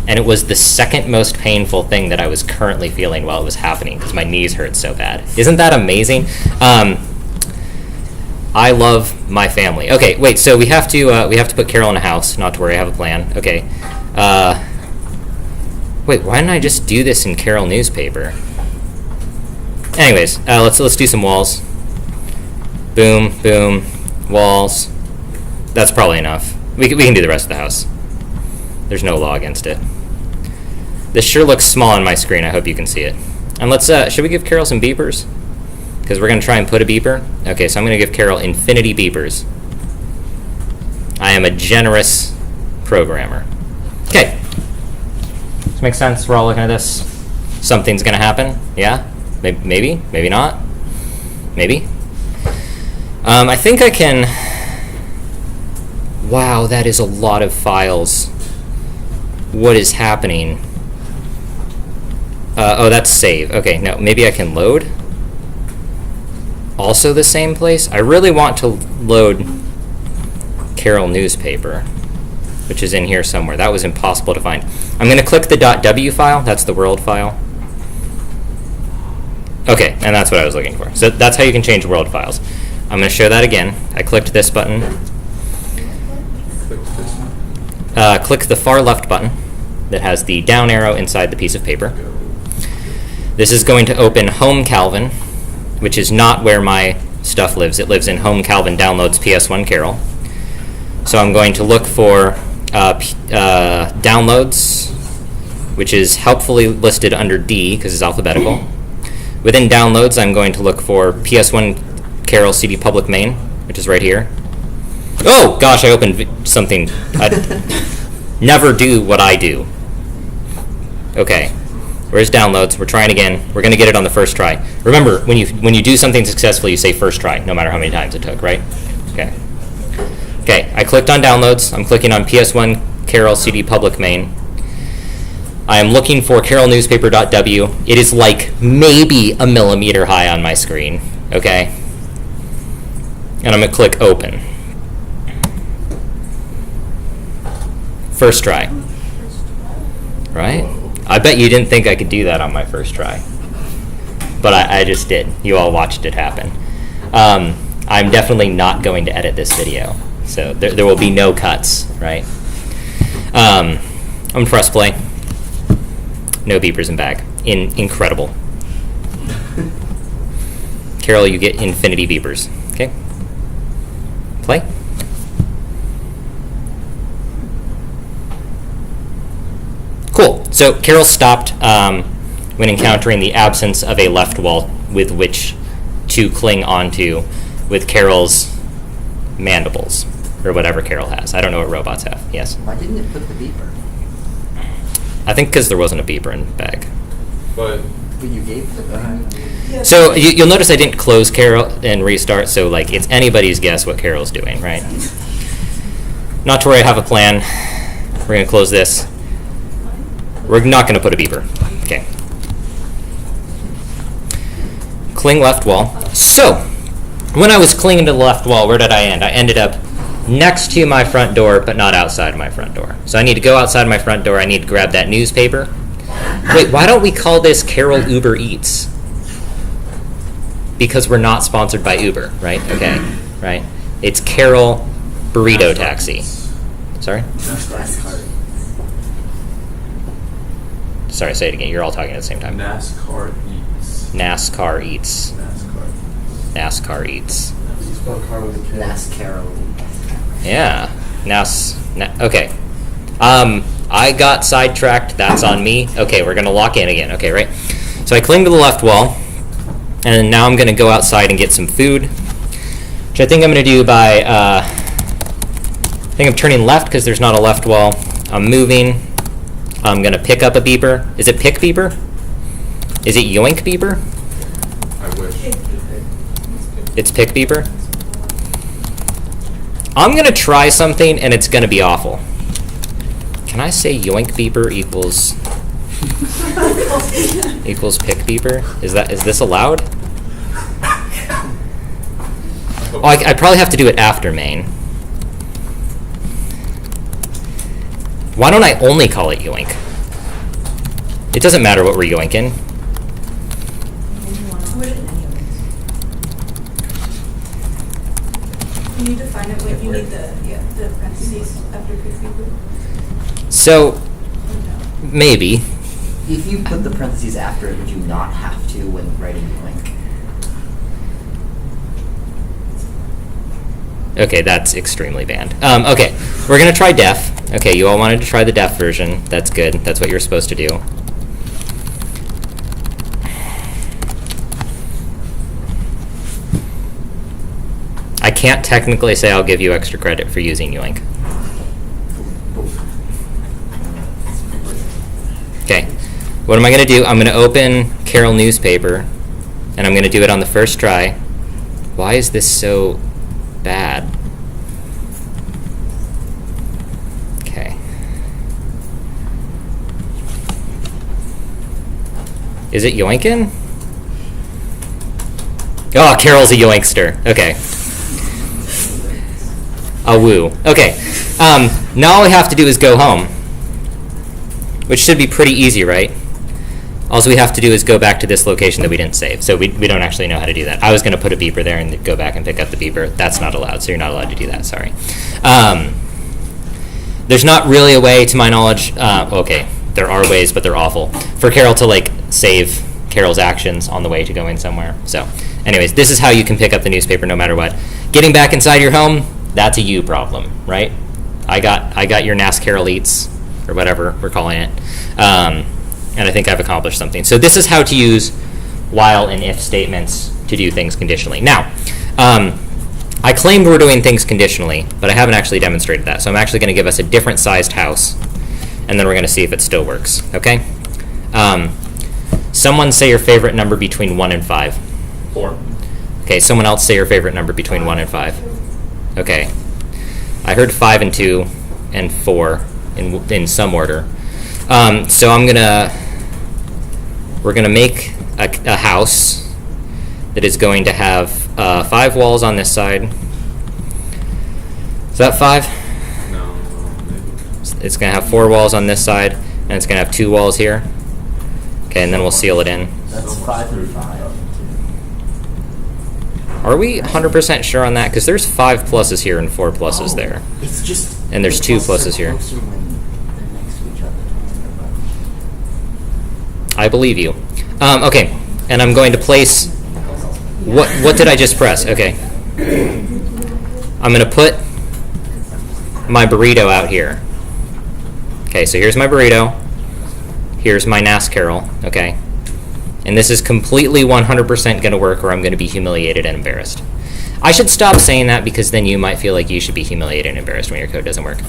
And it was the second most painful thing that I was currently feeling while it was happening because my knees hurt so bad. Isn't that amazing? I love my family. Okay, wait. So we have to put Karel in a house. Not to worry, I have a plan. Okay. Wait, why didn't I just do this in Karel newspaper? Anyways, let's do some walls. Boom, boom, walls. That's probably enough. We can do the rest of the house. There's no law against it. This sure looks small on my screen. I hope you can see it. And let's, should we give Karel some beepers? Because we're going to try and put a beeper. Okay, so I'm going to give Karel infinity beepers. I am a generous programmer. Okay. This makes sense. We're all looking at this. Something's going to happen. Yeah? Maybe. Maybe not. Maybe. I think I can... Wow, that is a lot of files. What is happening? Oh, that's save. Okay, no, maybe I can load. Also the same place? I really want to load Karel newspaper, which is in here somewhere. That was impossible to find. I'm going to click the .w file. That's the world file. Okay, and that's what I was looking for. So that's how you can change world files. I'm going to show that again. I clicked this button. Click the far left button that has the down arrow inside the piece of paper. This is going to open Home Calvin, which is not where my stuff lives. It lives in Home Calvin Downloads PS1 Karel. So I'm going to look for Downloads, which is helpfully listed under D because it's alphabetical. Within Downloads, I'm going to look for PS1 Karel CD Public Main, which is right here. Oh, gosh, I opened something. Never do what I do. Okay, where's downloads? We're trying again. We're going to get it on the first try. Remember, when you do something successfully, you say first try, no matter how many times it took, right? Okay. Okay, I clicked on downloads. I'm clicking on PS1 Karel CD Public Main. I am looking for carolnewspaper.w. It is like maybe a millimeter high on my screen, okay? And I'm going to click open. First try. Right? I bet you didn't think I could do that on my first try. But I just did. You all watched it happen. I'm definitely not going to edit this video. So there will be no cuts, right? I'm going to press play. No beepers in bag. Incredible. Karel, you get infinity beepers. Okay? Play. Cool. So Karel stopped when encountering the absence of a left wall with which to cling onto with Karel's mandibles, or whatever Karel has. I don't know what robots have. Yes? Why didn't it put the beeper? I think because there wasn't a beeper in the bag. But But you gave the So you'll notice I didn't close Karel and restart, so like it's anybody's guess what Karel's doing, right? Not to worry, I have a plan. We're going to close this. We're not going to put a beeper. Okay. Cling left wall. So, when I was clinging to the left wall, where did I end? I ended up next to my front door, but not outside my front door. So I need to go outside my front door. I need to grab that newspaper. Wait, why don't we call this Karel Uber Eats? Because we're not sponsored by Uber, right? Okay, right? It's Karel Burrito Taxi. Sorry? Sorry, say it again. You're all talking at the same time. NASCAR Eats. NASCAR Eats. NASCAR. NASCAR Eats. You spell car with a K. NASCAR. Yeah. Okay. I got sidetracked. That's on me. Okay, we're going to lock in again. Okay, right? So I cling to the left wall, and now I'm going to go outside and get some food, which I think I'm going to do by, I think I'm turning left because there's not a left wall. I'm moving. I'm going to pick up a beeper. Is it pick beeper? Is it yoink beeper? I wish. It's pick beeper? I'm going to try something, and it's going to be awful. Can I say yoink beeper equals pick beeper? Is this allowed? Oh, I probably have to do it after main. Why don't I only call it yoink? It doesn't matter what we're yoinking. You need to find it when you need the parentheses after people. So, maybe. If you put the parentheses after it, would you not have to when writing link? Okay, that's extremely banned. Okay, we're going to try def. Okay, you all wanted to try the def version. That's good. That's what you're supposed to do. I can't technically say I'll give you extra credit for using yoink. Okay, what am I going to do? I'm going to open Karel newspaper, and I'm going to do it on the first try. Why is this so bad? Okay. Is it yoinkin'? Oh, Karel's a yoinkster. Okay. A woo. Okay. Now all we have to do is go home, which should be pretty easy, right? All we have to do is go back to this location that we didn't save. So we don't actually know how to do that. I was going to put a beeper there and go back and pick up the beeper. That's not allowed, so you're not allowed to do that. Sorry. There's not really a way, to my knowledge. Okay, there are ways, but they're awful. For Karel to like save Karel's actions on the way to going somewhere. So, anyways, this is how you can pick up the newspaper no matter what. Getting back inside your home, that's a you problem, right? I got your NASCAR Eats, or whatever we're calling it. And I think I've accomplished something. So this is how to use while and if statements to do things conditionally. Now, I claimed we're doing things conditionally, but I haven't actually demonstrated that. So I'm actually going to give us a different sized house, and then we're going to see if it still works, okay? Someone say your favorite number between 1 and 5. 4. Okay, someone else say your favorite number between 1 and 5. Okay. I heard 5 and 2 and 4 in some order. So we're gonna make a house that is going to have 5 walls on this side. Is that 5? No, maybe. It's gonna have 4 walls on this side, and it's gonna have 2 walls here. Okay, and then we'll seal it in. That's 5 through 5. Are we 100% sure on that? Because there's 5 pluses here and 4 pluses there. It's just. And there's the 2 pluses are pluses here. closer when they're next to each other. I believe you. Okay, and I'm going to place. What did I just press? Okay. I'm going to put my burrito out here. Okay, so here's my burrito. Here's my Karel. Okay. And this is completely 100% going to work, or I'm going to be humiliated and embarrassed. I should stop saying that because then you might feel like you should be humiliated and embarrassed when your code doesn't work.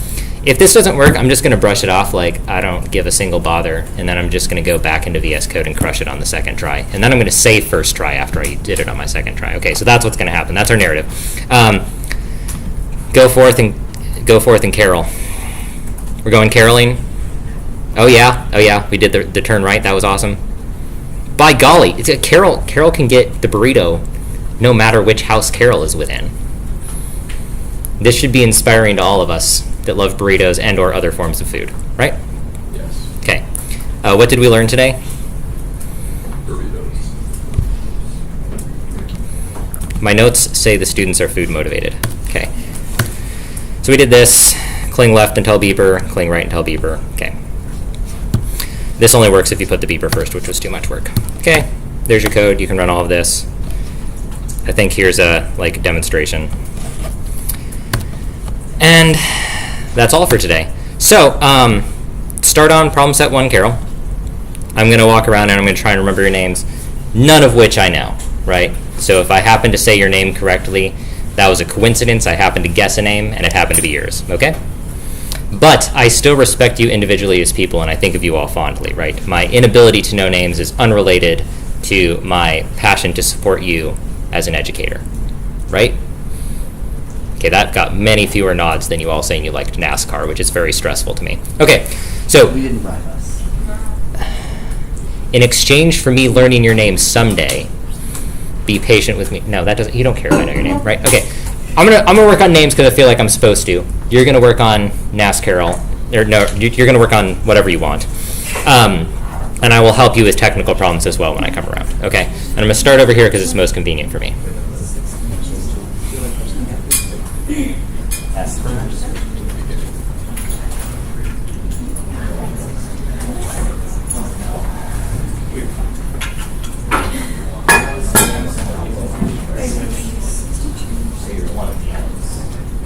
If this doesn't work, I'm just going to brush it off like I don't give a single bother, and then I'm just going to go back into VS Code and crush it on the second try. And then I'm going to save first try after I did it on my second try. Okay, so that's what's going to happen. That's our narrative. Go forth and Karel. We're going caroling. Oh yeah, we did the turn right. That was awesome. By golly, it's a Karel can get the burrito no matter which house Karel is within. This should be inspiring to all of us that love burritos and or other forms of food, right? Yes. Okay. What did we learn today? Burritos. My notes say the students are food motivated. Okay. So we did this. Cling left until beeper, cling right until beeper. Okay. This only works if you put the beeper first, which was too much work. Okay. There's your code. You can run all of this. I think here's a demonstration. And that's all for today. So, start on problem set 1, Karel. I'm going to walk around and I'm going to try and remember your names, none of which I know, right? So if I happen to say your name correctly, that was a coincidence. I happened to guess a name, and it happened to be yours, okay? But I still respect you individually as people, and I think of you all fondly, right? My inability to know names is unrelated to my passion to support you as an educator, right? Okay, that got many fewer nods than you all saying you liked NASCAR, which is very stressful to me. Okay, so We didn't bribe us. in exchange for me learning your name someday, be patient with me. No, that doesn't. You don't care if I know your name, right? Okay, I'm gonna work on names because I feel like I'm supposed to. You're gonna work on Karel, or no, you're gonna work on whatever you want, and I will help you with technical problems as well when I come around. Okay, and I'm gonna start over here because it's most convenient for me.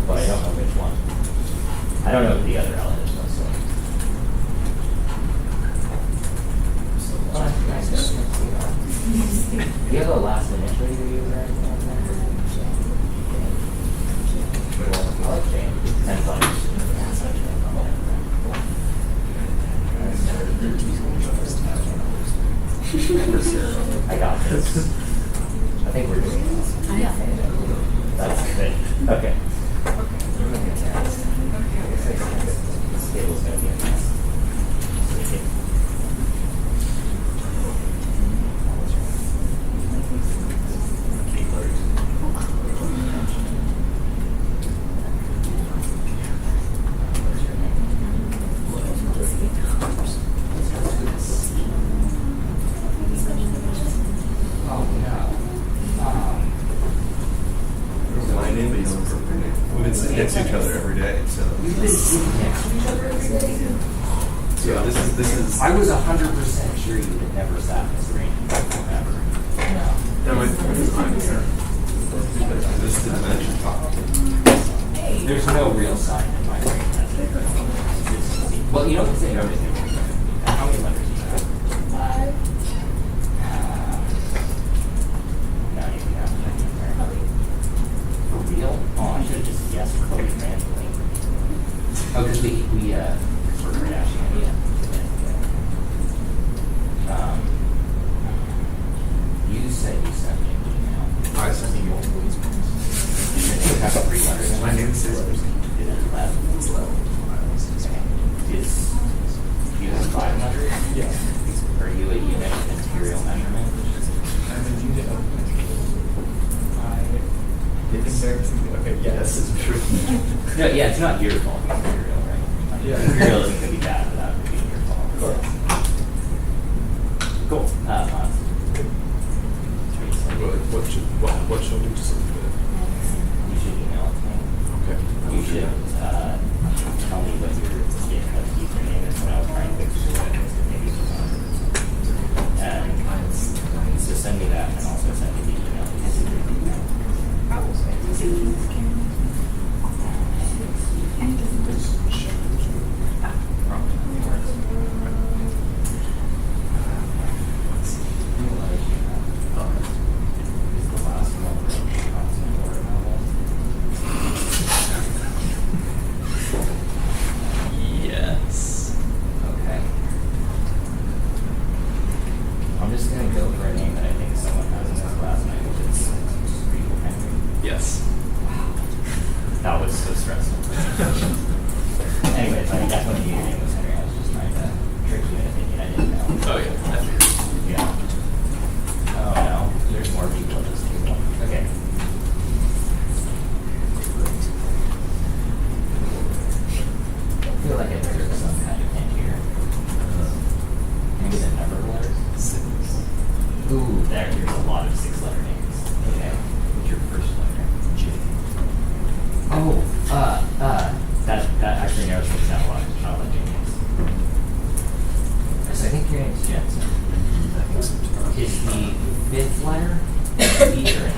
But I don't know which one. I don't know who the other element is. Do you have the last initial you use there? I like James. Depends on I got this. I think we're doing this. That's good. Okay. This table's gonna be a mess. My name, but you don't remember your name. We've been sitting next to each other every day, so. So this is. I was 100% sure you had never sat in this screen. Ever. That might be time there. This is the dimension top. There's no real sign in my brain. Well, you don't say everything. How many letters do you have? 5. No, you have for real? Oh, I should have just guessed code randomly. Oh, because we're crashing it. Yeah. You said you sent me an email. I sent you multiple emails. You have 3 letters. My name is Caesar. Did it left? Okay, yes, it's true. No, yeah, it's not your fault. It's Imperial, right? Yeah. Imperial isn't going to be bad without it being your fault. Of course. Cool. What shall we just look You should email it to me. Okay. You should tell me what your GitHub username is when I was trying to fix it. Maybe it's not. So send me that and also send me the email. Yes. Okay. I'm just gonna go for a name that I think someone has in this last night, which is Regal Henry. Yes. That was so stressful. Anyways, I think that's when you name was Henry. I was just trying to trick you into thinking I didn't know. Oh yeah. Yeah. Oh no, there's more people at this table. Okay. I feel like I deserve some kind of hint here. Maybe the number of letters? Six. Ooh, there's a lot of 6-letter names. Okay. What's your first letter? J. Oh, that actually narrows things down a lot. I'll let you names. So I think your name's Jensen. I think so too. Is the 5th letter E or N?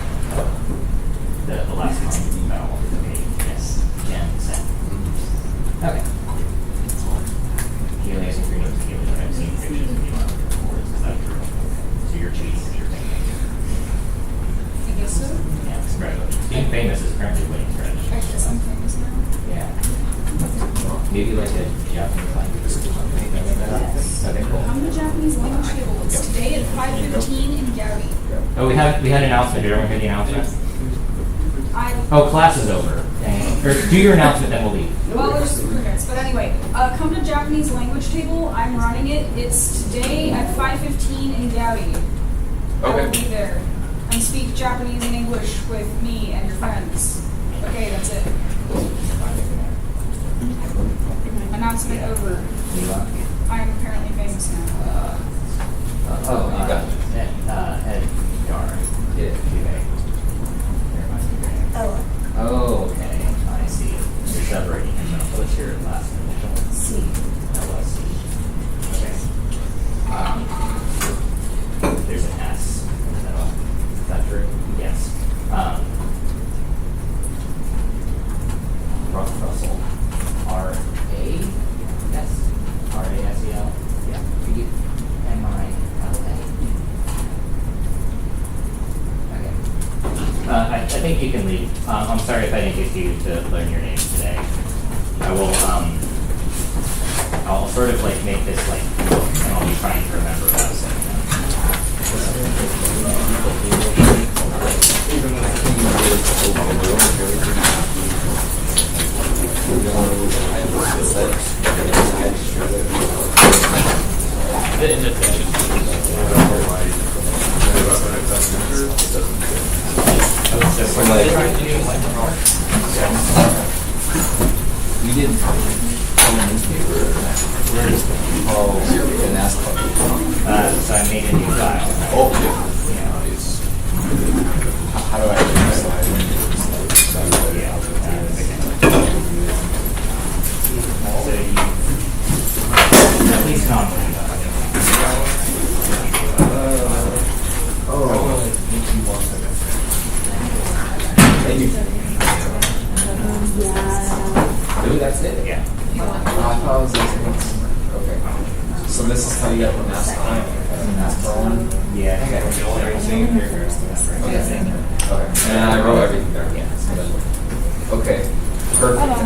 The last one? No. Okay, yes. Jensen. Okay. Keely, I think your name's Keely, but I've seen pictures of you on other boards. Is that true? So you're cheating if you're thinking. I guess so. Yeah, congratulations. Being famous is apparently winning strategy. I guess I'm famous now. Yeah. Maybe like a Japanese language or something like that. Okay, cool. I'm the Japanese language table. It's today at 5:15 in Gary. Oh, we had an announcement. Did everyone hear the announcement? Oh, class is over. Dang. Or do your announcement, then we'll leave. Well, there's 3 minutes, but anyway, come to Japanese language table. I'm running it. It's today at 5:15 in Gary. I will Okay. be there and speak Japanese and English with me and your friends. Okay, that's it. Announcement over. I am apparently famous now. Edgar. Okay. Oh, okay. I see. You're separating yourself. What's your last initial? C. LSC. Okay. There's an S in the middle. Is that true? Yes. Russell. R-A? Yes. R-A-S-E-L? Yeah. M-I-L-A. Okay. I think you can leave. I'm sorry if I didn't get you to learn your name today. I will, I'll sort of like make this like, and I'll be trying to remember what I was saying. We did a newspaper. Oh, and ask So I made a new file. oh, yeah. Nice. How do I decide when to Yeah. So you, at least nominally. Thank you. Really, that's it? Yeah. I thought it was okay. So this is how you got the NASCAR one? Yeah, I think I wrote all everything in here. Okay. And I wrote everything there. Yeah. Okay. Perfect. And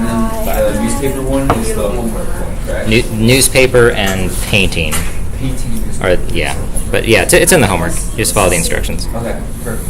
then the newspaper one is the homework one, correct? Newspaper and painting. Painting Or newspaper. yeah, but yeah, it's in the homework. You just follow the instructions. Okay, perfect.